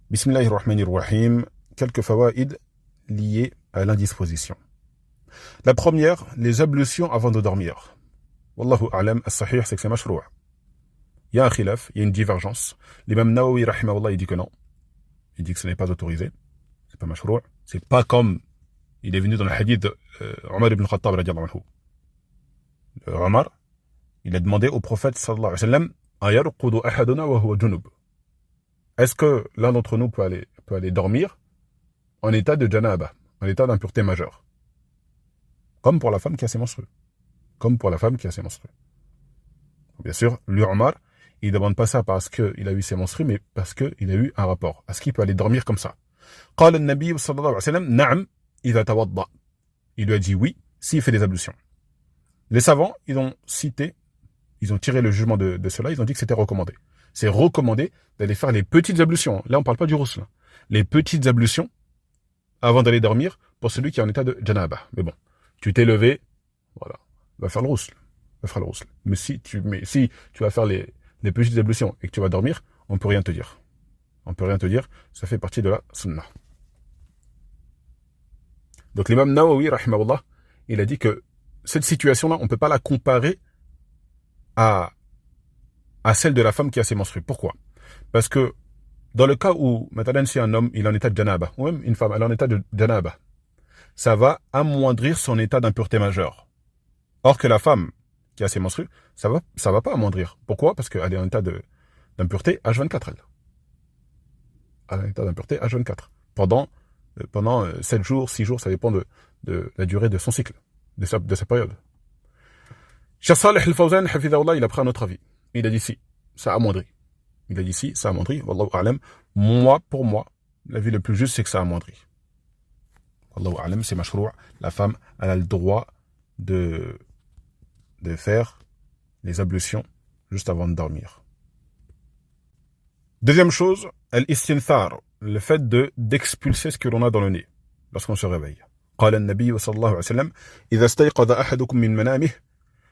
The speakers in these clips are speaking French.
Bismillahirrahmanirrahim. Quelques fawaïd liés à l'indisposition. La première, les ablutions avant de dormir. Wallahu a'lam, as-sahih, c'est que c'est mashroua. Il y a un khilaf, il y a une divergence. L'imam Nawawi, rahimahullah, il dit que non. Il dit que ce n'est pas autorisé. C'est pas mashroua. C'est pas comme il est venu dans le hadith de Omar ibn Khattab, radiallahu anhu. Omar, il a demandé au prophète, sallallahu alayhi wa sallam, ayarqudu ahaduna wa huwa junub. Est-ce que l'un d'entre nous peut aller dormir en état de janaba, en état d'impureté majeure? Comme pour la femme qui a ses menstrues. Bien sûr, lui, Omar, il ne demande pas ça parce qu'il a eu ses menstrues, mais parce qu'il a eu un rapport. Est-ce qu'il peut aller dormir comme ça? قال النبي صلى الله عليه وسلم نعم إذا توضأ. Il lui a dit oui, s'il fait des ablutions. Les savants, ils ont tiré le jugement de cela, ils ont dit que c'était recommandé. C'est recommandé d'aller faire les petites ablutions. Là, on ne parle pas du rousse. Les petites ablutions avant d'aller dormir pour celui qui est en état de janaba. Mais bon, tu t'es levé, voilà, va faire le rousse. Mais si tu vas faire les petites ablutions et que tu vas dormir, on ne peut rien te dire. Ça fait partie de la sunnah. Donc l'imam Nawawi, rahimahullah, il a dit que cette situation-là, on ne peut pas la comparer à celle de la femme qui a ses menstrues. Pourquoi? Parce que dans le cas où, maintenant, si un homme, il est en état de janaba, ou même une femme, elle est en état de janaba, ça va amoindrir son état d'impureté majeure. Or que la femme qui a ses menstrues, ça va pas amoindrir. Pourquoi? Parce qu'elle est en état d'impureté H24, elle. Elle est en état d'impureté H24. Pendant 7 jours, 6 jours, ça dépend de la durée de son cycle, de sa période. Cheikh Saleh Al-Fawzan, hafidahullah, il a pris un autre avis. Il a dit si, ça amoindrit. Wallahu a'lam. Pour moi, l'avis le plus juste, c'est que ça amoindrit. Wallahu a'lam, c'est mashroua. La femme, elle a le droit de faire les ablutions juste avant de dormir. Deuxième chose, al-istinthar, le fait d'expulser ce que l'on a dans le nez lorsqu'on se réveille. قال النبي صلى الله عليه وسلم إذا استيقظ أحدكم من منامه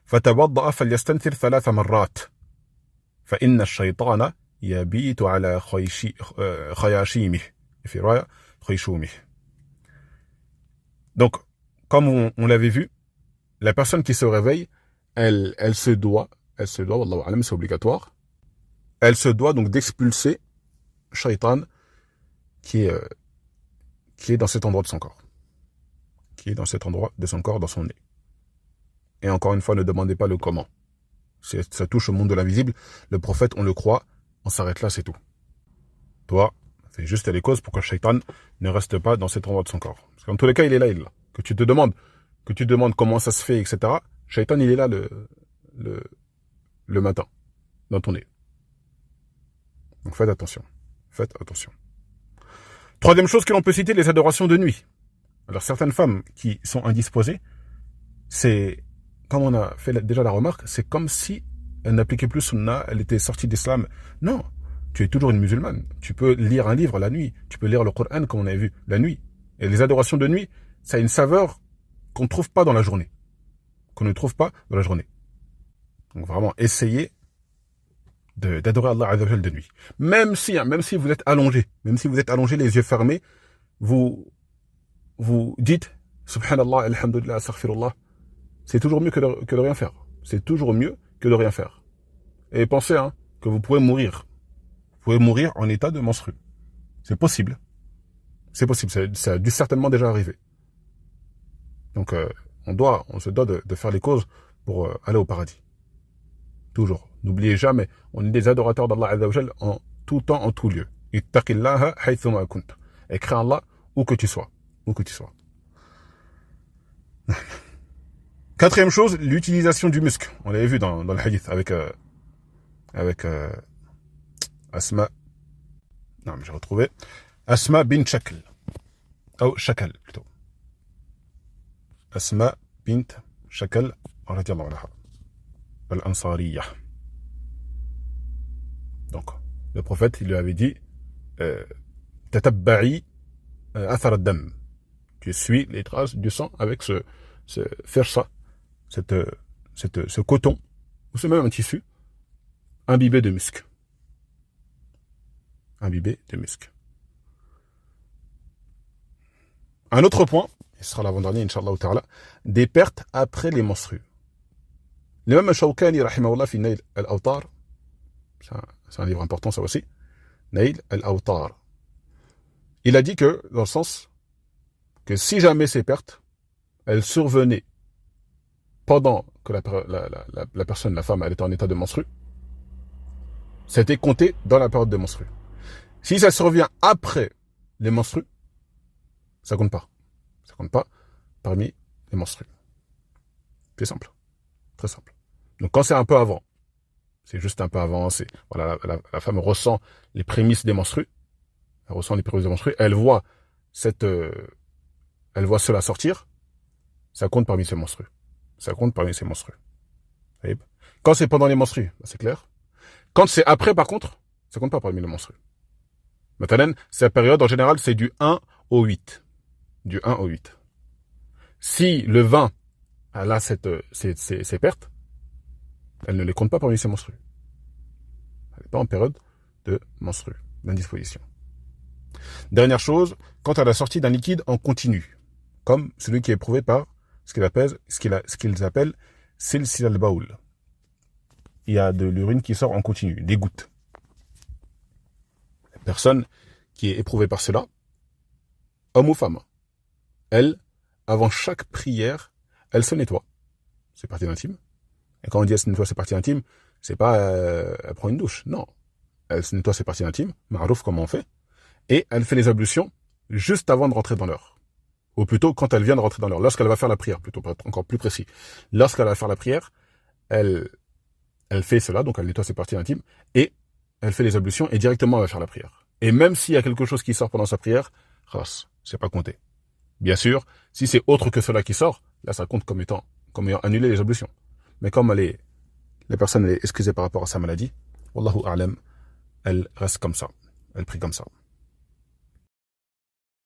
فتوضأ فليستنثر 3 مرات فإن الشيطان يبيت على خياشيمه في رواية خيشومه. Donc, comme on l'avait vu, la personne qui se réveille, elle se doit, wallahu a'lam, c'est obligatoire, elle se doit donc d'expulser shaitan qui est dans cet endroit de son corps. Dans son nez. Et encore une fois, ne demandez pas le comment. Ça touche au monde de l'invisible. Le prophète, on le croit, on s'arrête là, c'est tout. Toi, fais juste les causes pour que le shaitan ne reste pas dans cet endroit de son corps. Parce qu'en tous les cas, il est là. Que tu demandes comment ça se fait, etc. Shaitan, il est là le matin, dans ton nez. Donc faites attention. Troisième chose que l'on peut citer, les adorations de nuit. Alors certaines femmes qui sont indisposées, c'est, comme on a fait déjà la remarque, c'est comme si elle n'appliquait plus Sunnah, elle était sortie d'islam. Non, tu es toujours une musulmane. Tu peux lire un livre la nuit, tu peux lire le Coran comme on avait vu la nuit. Et les adorations de nuit, ça a une saveur qu'on ne trouve pas dans la journée. Donc vraiment, essayez d'adorer Allah Azza wa Jal de nuit. Même si vous êtes allongé, les yeux fermés, vous dites Subhanallah, Alhamdulillah, Astaghfirullah. C'est toujours mieux que de rien faire. Et pensez que vous pouvez mourir. Vous pouvez mourir en état de menstru. C'est possible. Ça a dû certainement déjà arriver. Donc, on se doit de faire les causes pour aller au paradis. Toujours. N'oubliez jamais, on est des adorateurs d'Allah Azza wa Jal en tout temps, en tout lieu. Ittaqillaha haythuma kunt. Et crains Allah où que tu sois. Quatrième chose, l'utilisation du musc. On l'avait vu dans le hadith avec Asma. Non, mais j'ai retrouvé. Asma bint Shakl. Ou Shakal, plutôt. Asma bint Shakl, radiyallahu anha. Al-Ansariyah. Donc, le prophète, il lui avait dit Tatabba'i athar ad-dam. Tu suis les traces du sang avec ce fersa, ce coton, ou c'est même un tissu, imbibé de musc. Un autre point, et ce sera l'avant-dernier, Inch'Allah ta'ala, des pertes après les menstrues. L'imam al-Shawkani, rahimahullah, fi Nail al-Awtar, c'est un livre important ça aussi, Nail al-Awtar. Il a dit que, dans le sens, que si jamais ces pertes, elles survenaient pendant que la personne, la femme, elle était en état de menstru, c'était compté dans la période de menstru. Si ça survient après les menstrues, ça compte pas. Ça compte pas parmi les menstrues. C'est simple. Très simple. Donc quand c'est un peu avant, c'est juste un peu avant, c'est voilà, la femme ressent les prémices des menstrues, elle ressent les prémices des menstrues, elle voit cela sortir, ça compte parmi ses menstrues. Ça compte parmi ses menstrues. Quand c'est pendant les menstrues, c'est clair. Quand c'est après, par contre, ça compte pas parmi les menstrues. Maintenant, cette période, en général, c'est du 1 au 8. Du 1 au 8. Si le 20 elle a ces pertes, elle ne les compte pas parmi ses menstrues. Elle n'est pas en période de menstrues, d'indisposition. Dernière chose, quand elle a sorti d'un liquide en continu, comme celui qui est éprouvé par ce qu'ils appellent silsil al-baoul. Il y a de l'urine qui sort en continu, des gouttes. La personne qui est éprouvée par cela, homme ou femme, elle, avant chaque prière, elle se nettoie. C'est partie intime. Et quand on dit elle se nettoie ses parties intimes, c'est pas elle prend une douche, non. Elle se nettoie ses parties intimes, ma'rouf comment on fait, et elle fait les ablutions juste avant de rentrer dans l'heure. Ou plutôt quand elle vient de rentrer dans l'heure, lorsqu'elle va faire la prière, plutôt pour être encore plus précis. Lorsqu'elle va faire la prière, elle fait cela, donc elle nettoie ses parties intimes, et elle fait les ablutions, et directement elle va faire la prière. Et même s'il y a quelque chose qui sort pendant sa prière, c'est pas compté. Bien sûr, si c'est autre que cela qui sort, là ça compte comme ayant annulé les ablutions. Mais comme la personne est excusée par rapport à sa maladie, wallahu a'lam, elle reste comme ça. Elle prie comme ça.